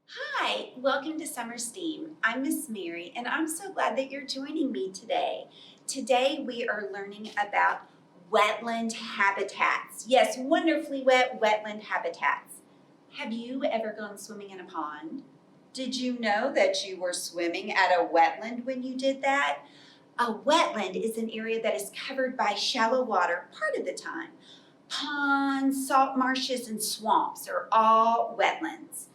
Hi, welcome to Summer STEAM. I'm Miss Mary, and I'm so glad that you're joining me today. Today we are learning about wetland habitats. Yes, wonderfully wet wetland habitats. Have you ever gone swimming in a pond? Did you know that you were swimming at a wetland when you did that? A wetland is an area that is covered by shallow water part of the time. Ponds, salt marshes, and swamps are all wetlands.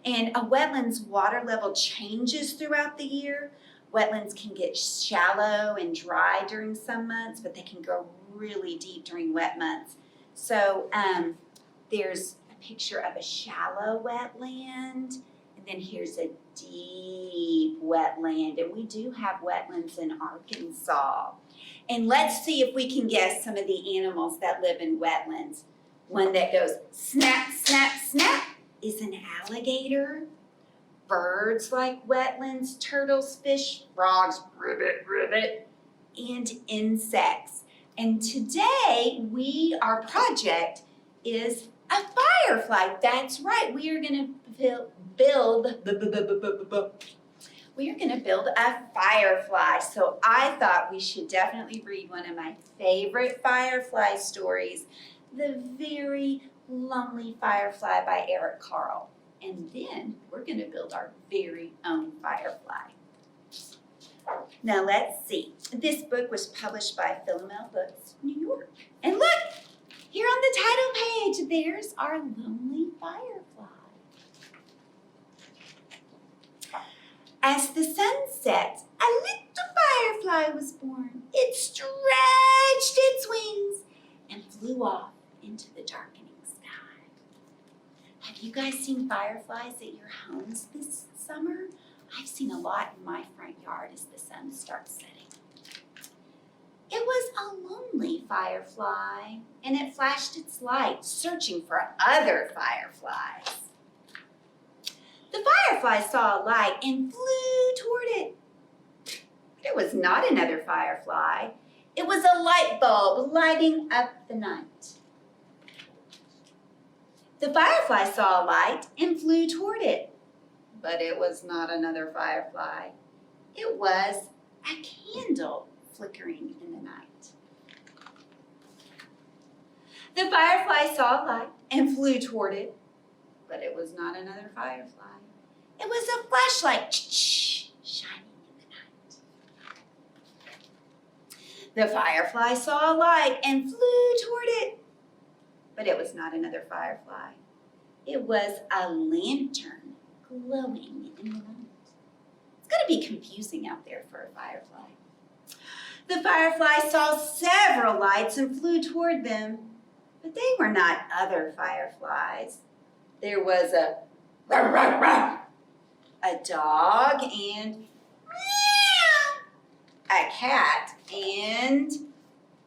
And a wetland's water level changes throughout the year. Wetlands can get shallow and dry during some months, but they can go really deep during wet months. So there's a picture of a shallow wetland, and then here's a deep wetland. And we do have wetlands in Arkansas. And let's see if we can guess some of the animals that live in wetlands. One that goes snap, snap, snap is an alligator. Birds like wetlands, turtles, fish, frogs, ribbit, ribbit, and insects. And today, our project is a firefly. That's right, we are gonna build a firefly. So I thought we should definitely read one of my favorite firefly stories, The Very Lonely Firefly by Eric Carle. And then we're going to build our very own firefly. Now let's see. This book was published by Philomel Books, New York. And look, here on the title page, there's our lonely firefly. As the sun set, a little firefly was born. It stretched its wings and flew off into the darkening sky. Have you guys seen fireflies at your homes this summer? I've seen a lot in my front yard as the sun starts setting. It was a lonely firefly, and it flashed its light, searching for other fireflies. The firefly saw a light and flew toward it. It was not another firefly. It was a light bulb lighting up the night. The firefly saw a light and flew toward it, but it was not another firefly. It was a candle flickering in the night. The firefly saw a light and flew toward it, but it was not another firefly. It was a flashlight shining in the night. The firefly saw a light and flew toward it, but it was not another firefly. It was a lantern glowing in the night. It's going to be confusing out there for a firefly. The firefly saw several lights and flew toward them, but they were not other fireflies. There was a ruff, ruff, ruff, a dog, and meow, a cat, and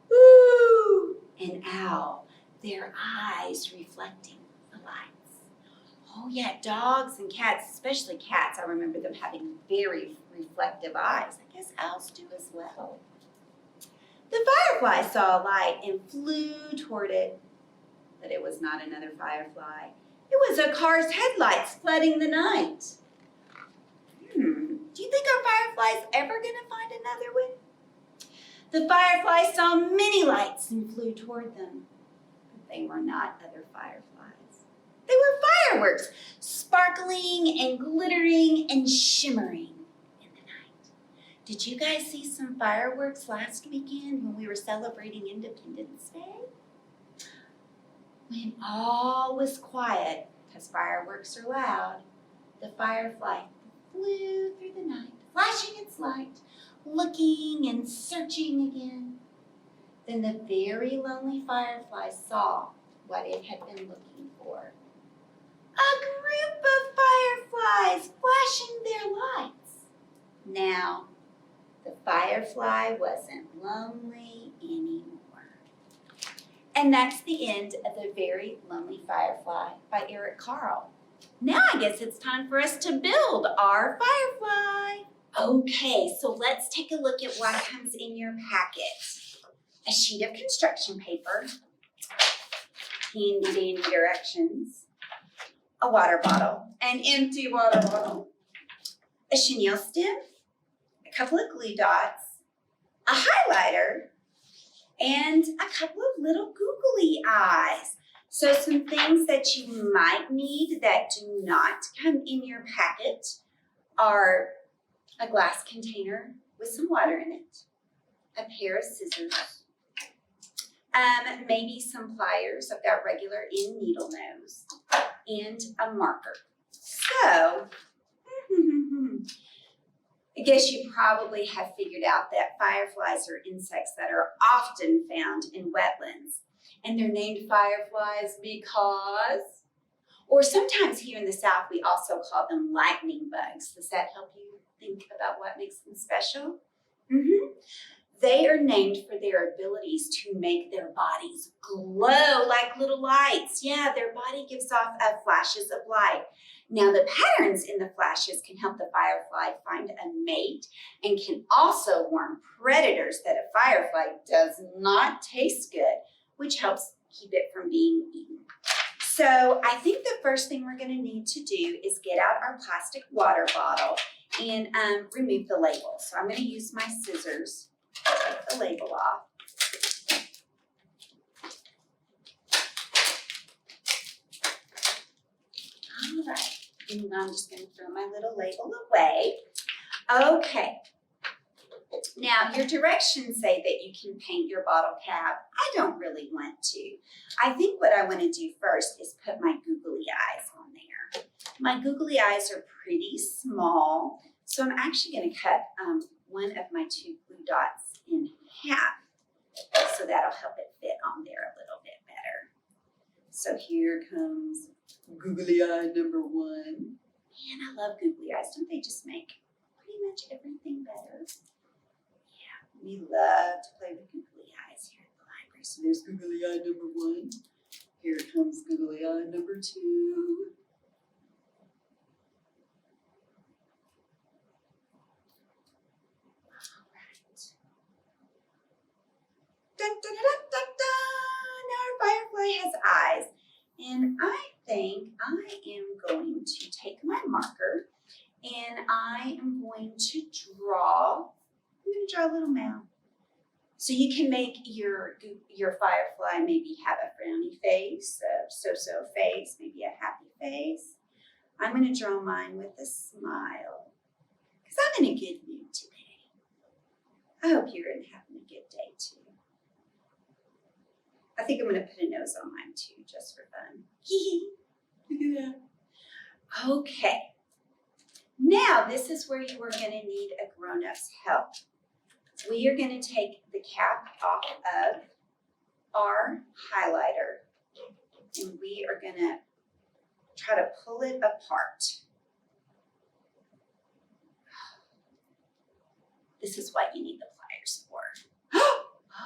woo, an owl, their eyes reflecting the lights. Oh yeah, dogs and cats, especially cats, I remember them having very reflective eyes. I guess owls do as well. The firefly saw a light and flew toward it, but it was not another firefly. It was a car's headlights flooding the night. Do you think our firefly's ever going to find another one? The firefly saw many lights and flew toward them, but they were not other fireflies. They were fireworks, sparkling and glittering and shimmering in the night. Did you guys see some fireworks last weekend when we were celebrating Independence Day? When all was quiet, because fireworks are loud, the firefly flew through the night, flashing its light, looking and searching again. Then the very lonely firefly saw what it had been looking for. A group of fireflies flashing their lights. Now, the firefly wasn't lonely anymore. And that's the end of The Very Lonely Firefly by Eric Carle. Now I guess it's time for us to build our firefly. Okay, so let's take a look at what comes in your packet. A sheet of construction paper, handy dandy directions. A water bottle, an empty water bottle, a chenille stem, a couple of glue dots, a highlighter, and a couple of little googly eyes. So some things that you might need that do not come in your packet are a glass container with some water in it, a pair of scissors, maybe some pliers. I've got regular in needle nose, and a marker. So, I guess you probably have figured out that fireflies are insects that are often found in wetlands. And they're named fireflies because, or sometimes here in the South, we also call them lightning bugs. Does that help you think about what makes them special? They are named for their abilities to make their bodies glow like little lights. Yeah, their body gives off flashes of light. Now, the patterns in the flashes can help the firefly find a mate and can also warn predators that a firefly does not taste good, which helps keep it from being eaten. So I think the first thing we're going to need to do is get out our plastic water bottle and remove the label. So I'm going to use my scissors to take the label off. All right, and I'm just going to throw my little label away. Okay. Now, your directions say that you can paint your bottle cap. I don't really want to. I think what I want to do first is put my googly eyes on there. My googly eyes are pretty small, so I'm actually going to cut one of my two glue dots in half, so that'll help it fit on there a little bit better. So here comes googly eye number one. Man, I love googly eyes. Don't they just make pretty much everything better? We love to play with googly eyes here at the library. So there's googly eye number one. Here comes googly eye number two. All right. Dun, dun, dun, dun, dun. Now our firefly has eyes. And I think I am going to take my marker and I am going to draw. I'm going to draw a little mouth. So you can make your firefly maybe have a frowny face, a so-so face, maybe a happy face. I'm going to draw mine with a smile because I'm in a good mood today. I hope you're having a good day too. I think I'm going to put a nose on mine too, just for fun. Look at that. Okay. Now this is where you are going to need a grown-up's help. We are going to take the cap off of our highlighter and we are going to try to pull it apart. This is what you need the pliers for.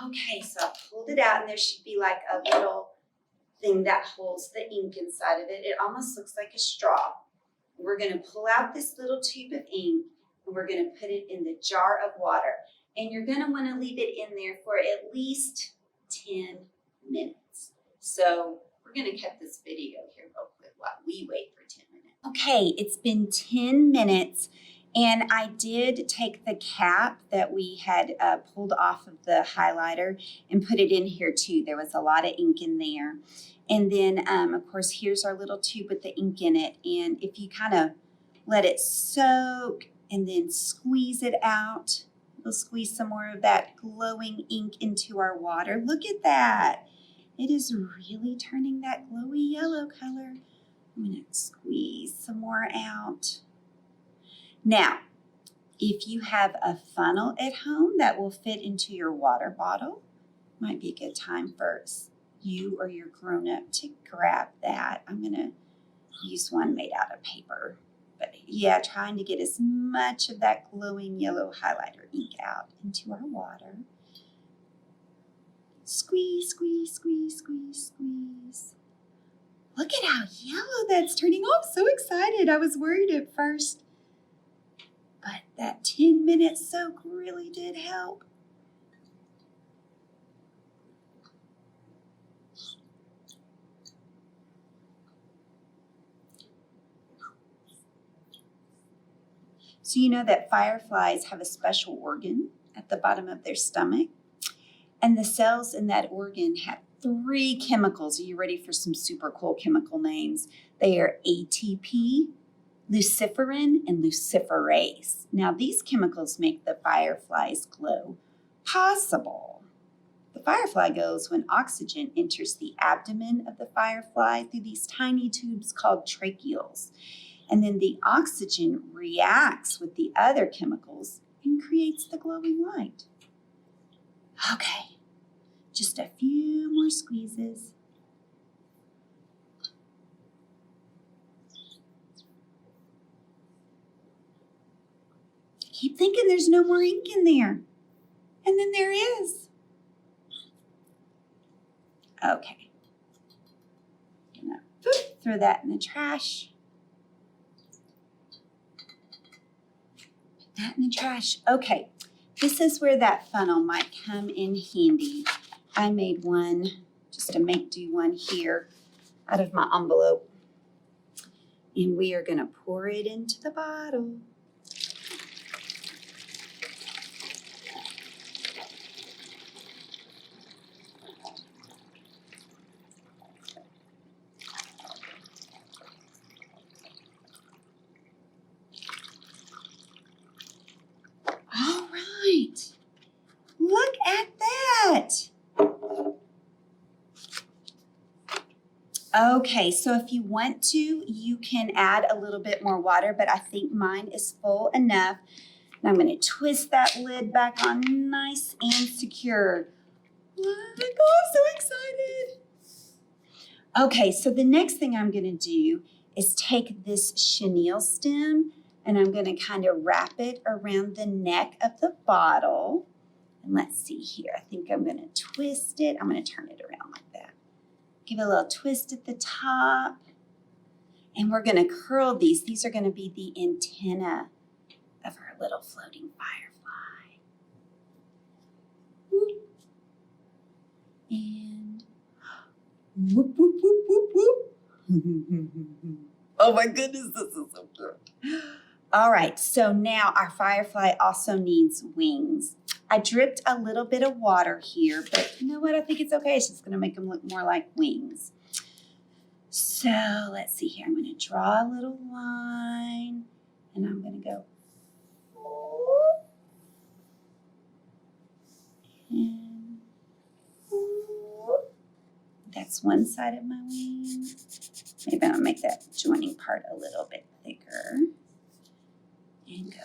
Okay, so I pulled it out and there should be like a little thing that holds the ink inside of it. It almost looks like a straw. We're going to pull out this little tube of ink and we're going to put it in the jar of water. And you're going to want to leave it in there for at least 10 minutes. So we're going to cut this video here real quick while we wait for 10 minutes. Okay, it's been 10 minutes and I did take the cap that we had pulled off of the highlighter and put it in here too. There was a lot of ink in there. And then, of course, here's our little tube with the ink in it. And if you kind of let it soak and then squeeze it out, we'll squeeze some more of that glowing ink into our water. Look at that. It is really turning that glowy yellow color. I'm going to squeeze some more out. Now, if you have a funnel at home that will fit into your water bottle, might be a good time for you or your grown-up to grab that. I'm going to use one made out of paper. But yeah, trying to get as much of that glowing yellow highlighter ink out into our water. Squeeze, squeeze, squeeze, squeeze, squeeze. Look at how yellow that's turning. Oh, I'm so excited. I was worried at first. But that 10-minute soak really did help. So you know that fireflies have a special organ at the bottom of their stomach, and the cells in that organ have 3 chemicals. Are you ready for some super cool chemical names? They are ATP, luciferin, and luciferase. Now these chemicals make the firefly's glow possible. The firefly glows when oxygen enters the abdomen of the firefly through these tiny tubes called tracheals. And then the oxygen reacts with the other chemicals and creates the glowing light. Okay, just a few more squeezes. Keep thinking there's no more ink in there. And then there is. Okay. Gonna throw that in the trash. Put that in the trash. Okay. This is where that funnel might come in handy. I made one, just a make-do one here out of my envelope. And we are going to pour it into the bottle. All right. Look at that. Okay, so if you want to, you can add a little bit more water, but I think mine is full enough. And I'm going to twist that lid back on nice and secure. Oh, I'm so excited. Okay, so the next thing I'm going to do is take this chenille stem and I'm going to kind of wrap it around the neck of the bottle. And let's see here. I think I'm going to twist it. I'm going to turn it around like that. Give it a little twist at the top. And we're going to curl these. These are going to be the antenna of our little floating firefly. Whoop. And whoop, whoop, whoop, whoop, whoop. Oh my goodness, this is so good. All right, so now our firefly also needs wings. I dripped a little bit of water here, but you know what? I think it's okay. It's just going to make them look more like wings. So let's see here. I'm going to draw a little line, and I'm going to go. And that's one side of my wing. Maybe I'm going to make that joining part a little bit thicker. And go.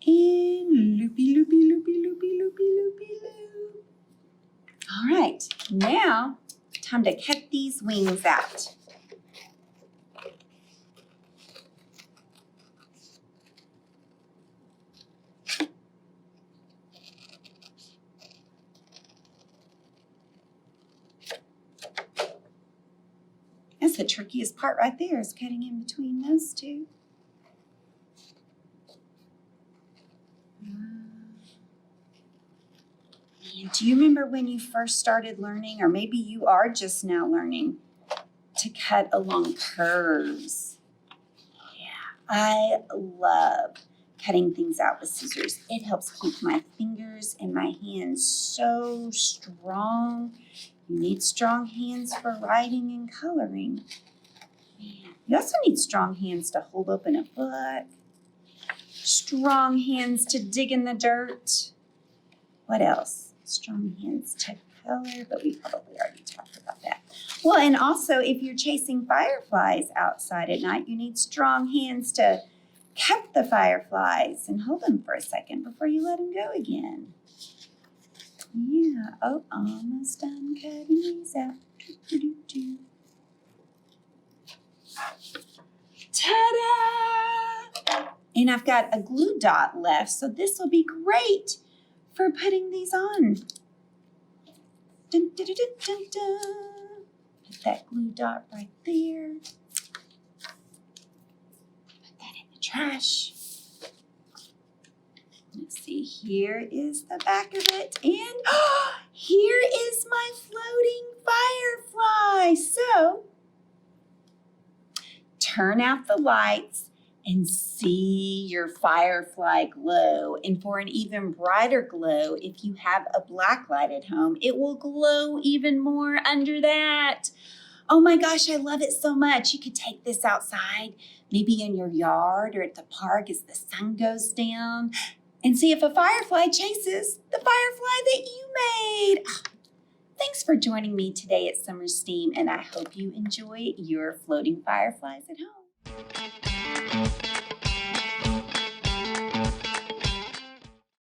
And loopy, loopy, loopy, loopy, loopy, loopy, loop. All right, now time to cut these wings out. That's the trickiest part right there, is cutting in between those two. And do you remember when you first started learning, or maybe you are just now learning to cut along curves? Yeah, I love cutting things out with scissors. It helps keep my fingers and my hands so strong. You need strong hands for writing and coloring. Man, you also need strong hands to hold open a book. Strong hands to dig in the dirt. What else? Strong hands to color, but we probably already talked about that. Well, and also if you're chasing fireflies outside at night, you need strong hands to cut the fireflies and hold them for a second before you let them go again. Yeah, oh, almost done cutting these out. Ta-da! And I've got a glue dot left, so this will be great for putting these on. Dun, dun, dun, dun, dun. Put that glue dot right there. Put that in the trash. Let's see, here is the back of it. And here is my floating firefly. So, turn out the lights and see your firefly glow. And for an even brighter glow, if you have a black light at home, it will glow even more under that. Oh my gosh, I love it so much. You could take this outside, maybe in your yard or at the park as the sun goes down, and see if a firefly chases the firefly that you made. Thanks for joining me today at Summer Steam, and I hope you enjoy your floating fireflies at home.